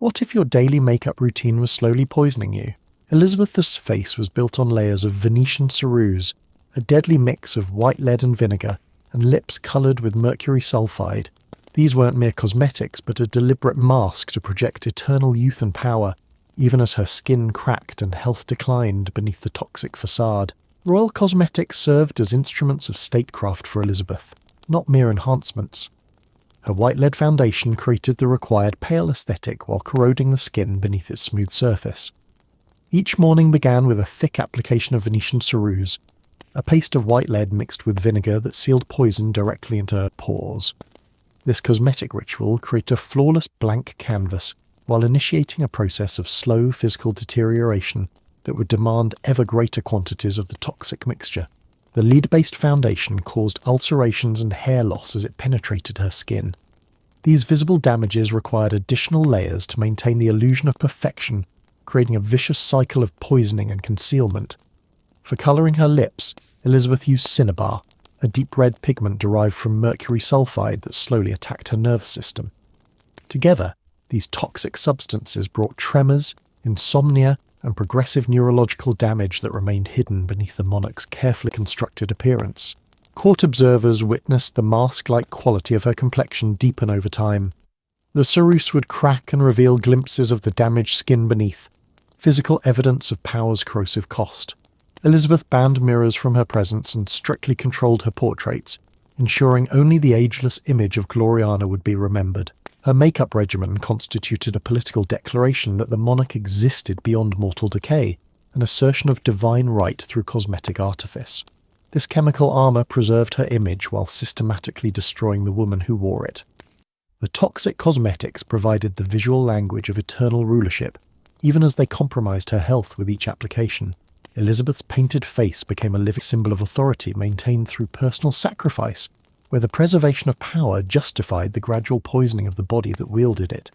What if your daily makeup routine was slowly poisoning you? Elizabeth's face was built on layers of Venetian ceruse, a deadly mix of white lead and vinegar, and lips coloured with mercury sulfide. These weren't mere cosmetics, but a deliberate mask to project eternal youth and power, even as her skin cracked and health declined beneath the toxic facade. Royal cosmetics served as instruments of statecraft for Elizabeth, not mere enhancements. Her white lead foundation created the required pale aesthetic while corroding the skin beneath its smooth surface. Each morning began with a thick application of Venetian ceruse, a paste of white lead mixed with vinegar that sealed poison directly into her pores. This cosmetic ritual created a flawless blank canvas while initiating a process of slow physical deterioration that would demand ever greater quantities of the toxic mixture. The lead-based foundation caused ulcerations and hair loss as it penetrated her skin. These visible damages required additional layers to maintain the illusion of perfection, creating a vicious cycle of poisoning and concealment. For colouring her lips, Elizabeth used cinnabar, a deep red pigment derived from mercury sulfide that slowly attacked her nervous system. Together, these toxic substances brought tremors, insomnia, and progressive neurological damage that remained hidden beneath the monarch's carefully constructed appearance. Court observers witnessed the mask-like quality of her complexion deepen over time. The ceruse would crack and reveal glimpses of the damaged skin beneath, physical evidence of power's corrosive cost. Elizabeth banned mirrors from her presence and strictly controlled her portraits, ensuring only the ageless image of Gloriana would be remembered. Her makeup regimen constituted a political declaration that the monarch existed beyond mortal decay, an assertion of divine right through cosmetic artifice. This chemical armour preserved her image while systematically destroying the woman who wore it. The toxic cosmetics provided the visual language of eternal rulership, even as they compromised her health with each application. Elizabeth's painted face became a living symbol of authority maintained through personal sacrifice, where the preservation of power justified the gradual poisoning of the body that wielded it.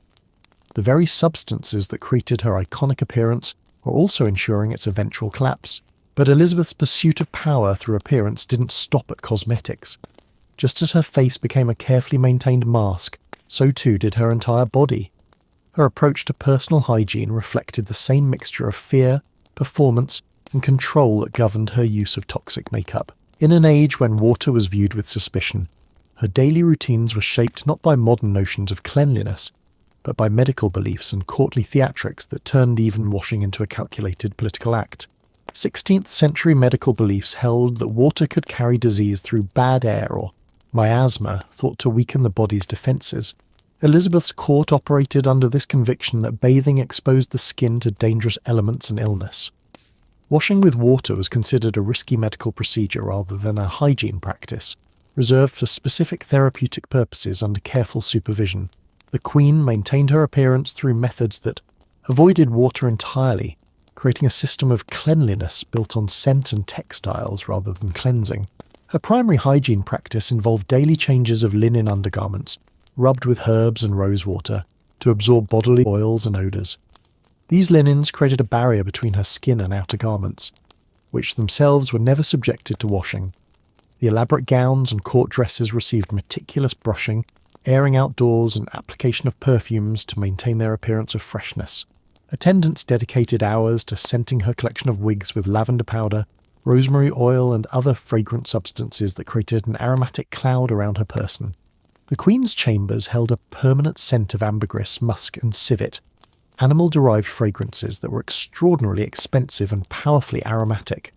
The very substances that created her iconic appearance were also ensuring its eventual collapse. But Elizabeth's pursuit of power through appearance didn't stop at cosmetics. Just as her face became a carefully maintained mask, so too did her entire body. Her approach to personal hygiene reflected the same mixture of fear, performance, and control that governed her use of toxic makeup. In an age when water was viewed with suspicion, her daily routines were shaped not by modern notions of cleanliness, but by medical beliefs and courtly theatrics that turned even washing into a calculated political act. 16th century medical beliefs held that water could carry disease through bad air or miasma, thought to weaken the body's defences. Elizabeth's court operated under this conviction that bathing exposed the skin to dangerous elements and illness. Washing with water was considered a risky medical procedure rather than a hygiene practice, reserved for specific therapeutic purposes under careful supervision. The Queen maintained her appearance through methods that avoided water entirely, creating a system of cleanliness built on scent and textiles rather than cleansing. Her primary hygiene practice involved daily changes of linen undergarments, rubbed with herbs and rosewater, to absorb bodily oils and odours. These linens created a barrier between her skin and outer garments, which themselves were never subjected to washing. The elaborate gowns and court dresses received meticulous brushing, airing outdoors, and application of perfumes to maintain their appearance of freshness. Attendants dedicated hours to scenting her collection of wigs with lavender powder, rosemary oil, and other fragrant substances that created an aromatic cloud around her person. The Queen's chambers held a permanent scent of ambergris, musk, and civet, animal-derived fragrances that were extraordinarily expensive and powerfully aromatic.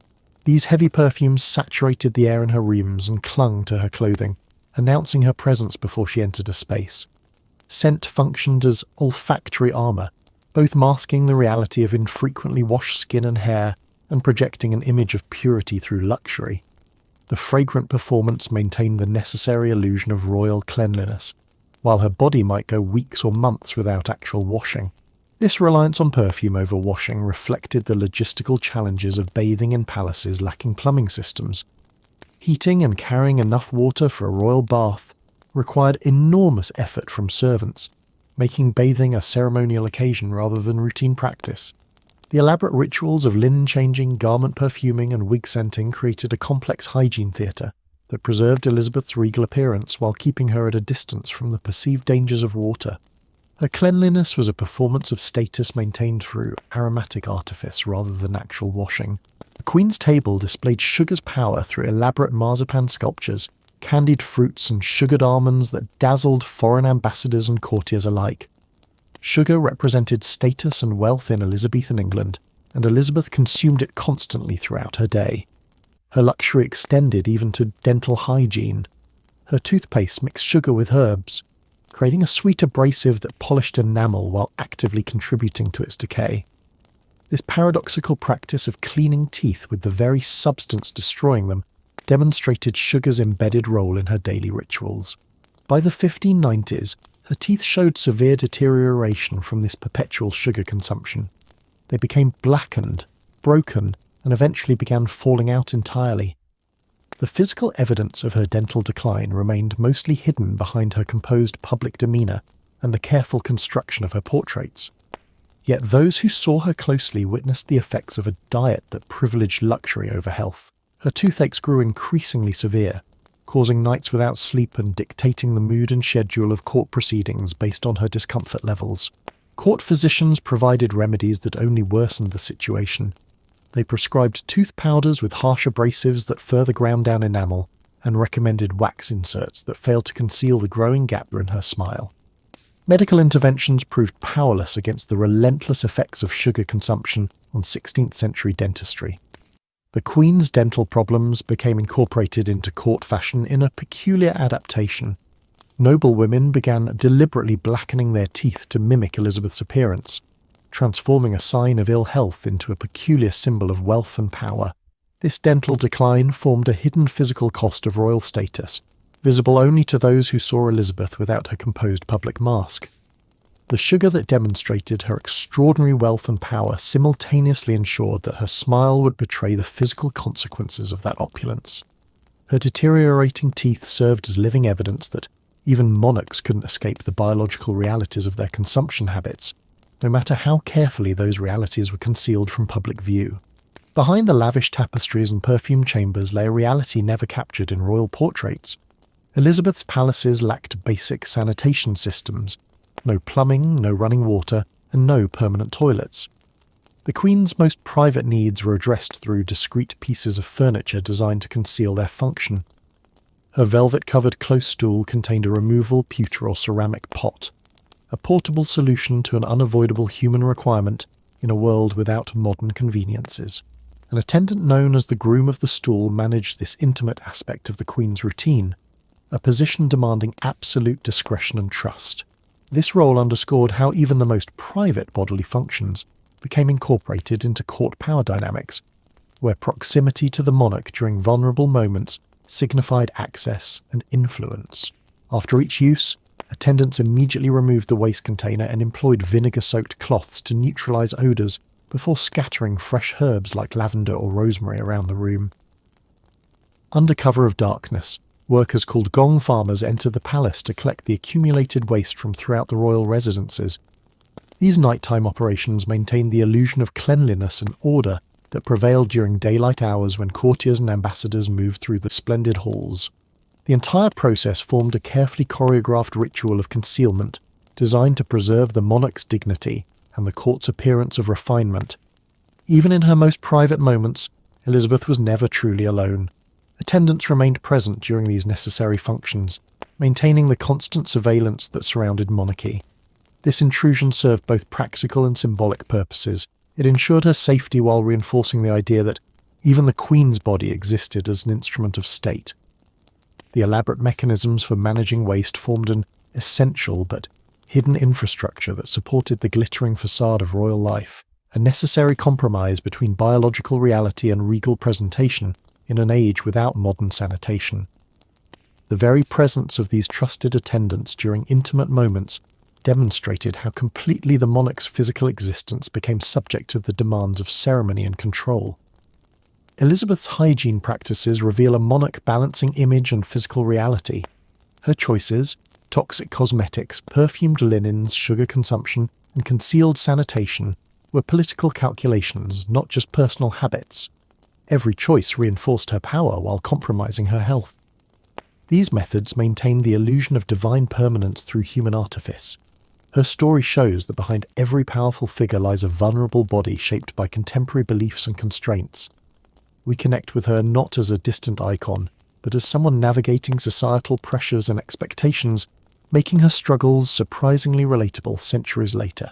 These heavy perfumes saturated the air in her rooms and clung to her clothing, announcing her presence before she entered a space. Scent functioned as olfactory armour, both masking the reality of infrequently washed skin and hair and projecting an image of purity through luxury. The fragrant performance maintained the necessary illusion of royal cleanliness, while her body might go weeks or months without actual washing. This reliance on perfume over washing reflected the logistical challenges of bathing in palaces lacking plumbing systems. Heating and carrying enough water for a royal bath required enormous effort from servants, making bathing a ceremonial occasion rather than routine practice. The elaborate rituals of linen changing, garment perfuming, and wig scenting created a complex hygiene theatre that preserved Elizabeth's regal appearance while keeping her at a distance from the perceived dangers of water. Her cleanliness was a performance of status maintained through aromatic artifice rather than actual washing. The Queen's table displayed sugar's power through elaborate marzipan sculptures, candied fruits and sugared almonds that dazzled foreign ambassadors and courtiers alike. Sugar represented status and wealth in Elizabethan England, and Elizabeth consumed it constantly throughout her day. Her luxury extended even to dental hygiene. Her toothpaste mixed sugar with herbs, creating a sweet abrasive that polished enamel while actively contributing to its decay. This paradoxical practice of cleaning teeth with the very substance destroying them demonstrated sugar's embedded role in her daily rituals. By the 1590s, her teeth showed severe deterioration from this perpetual sugar consumption. They became blackened, broken, and eventually began falling out entirely. The physical evidence of her dental decline remained mostly hidden behind her composed public demeanour and the careful construction of her portraits. Yet those who saw her closely witnessed the effects of a diet that privileged luxury over health. Her toothaches grew increasingly severe, causing nights without sleep and dictating the mood and schedule of court proceedings based on her discomfort levels. Court physicians provided remedies that only worsened the situation. They prescribed tooth powders with harsh abrasives that further ground down enamel, and recommended wax inserts that failed to conceal the growing gap in her smile. Medical interventions proved powerless against the relentless effects of sugar consumption on 16th century dentistry. The Queen's dental problems became incorporated into court fashion in a peculiar adaptation. Noble women began deliberately blackening their teeth to mimic Elizabeth's appearance, transforming a sign of ill health into a peculiar symbol of wealth and power. This dental decline formed a hidden physical cost of royal status, visible only to those who saw Elizabeth without her composed public mask. The sugar that demonstrated her extraordinary wealth and power simultaneously ensured that her smile would betray the physical consequences of that opulence. Her deteriorating teeth served as living evidence that even monarchs couldn't escape the biological realities of their consumption habits, no matter how carefully those realities were concealed from public view. Behind the lavish tapestries and perfume chambers lay a reality never captured in royal portraits. Elizabeth's palaces lacked basic sanitation systems. No plumbing, no running water, and no permanent toilets. The Queen's most private needs were addressed through discreet pieces of furniture designed to conceal their function. Her velvet-covered close stool contained a removable pewter or ceramic pot, a portable solution to an unavoidable human requirement in a world without modern conveniences. An attendant known as the groom of the stool managed this intimate aspect of the Queen's routine, a position demanding absolute discretion and trust. This role underscored how even the most private bodily functions became incorporated into court power dynamics, where proximity to the monarch during vulnerable moments signified access and influence. After each use, attendants immediately removed the waste container and employed vinegar-soaked cloths to neutralize odors before scattering fresh herbs like lavender or rosemary around the room. Under cover of darkness, workers called gong farmers entered the palace to collect the accumulated waste from throughout the royal residences. These nighttime operations maintained the illusion of cleanliness and order that prevailed during daylight hours when courtiers and ambassadors moved through the splendid halls. The entire process formed a carefully choreographed ritual of concealment designed to preserve the monarch's dignity and the court's appearance of refinement. Even in her most private moments, Elizabeth was never truly alone. Attendants remained present during these necessary functions, maintaining the constant surveillance that surrounded monarchy. This intrusion served both practical and symbolic purposes. It ensured her safety while reinforcing the idea that even the Queen's body existed as an instrument of state. The elaborate mechanisms for managing waste formed an essential but hidden infrastructure that supported the glittering facade of royal life, a necessary compromise between biological reality and regal presentation in an age without modern sanitation. The very presence of these trusted attendants during intimate moments demonstrated how completely the monarch's physical existence became subject to the demands of ceremony and control. Elizabeth's hygiene practices reveal a monarch balancing image and physical reality. Her choices, toxic cosmetics, perfumed linens, sugar consumption, and concealed sanitation, were political calculations, not just personal habits. Every choice reinforced her power while compromising her health. These methods maintained the illusion of divine permanence through human artifice. Her story shows that behind every powerful figure lies a vulnerable body shaped by contemporary beliefs and constraints. We connect with her not as a distant icon, but as someone navigating societal pressures and expectations, making her struggles surprisingly relatable centuries later.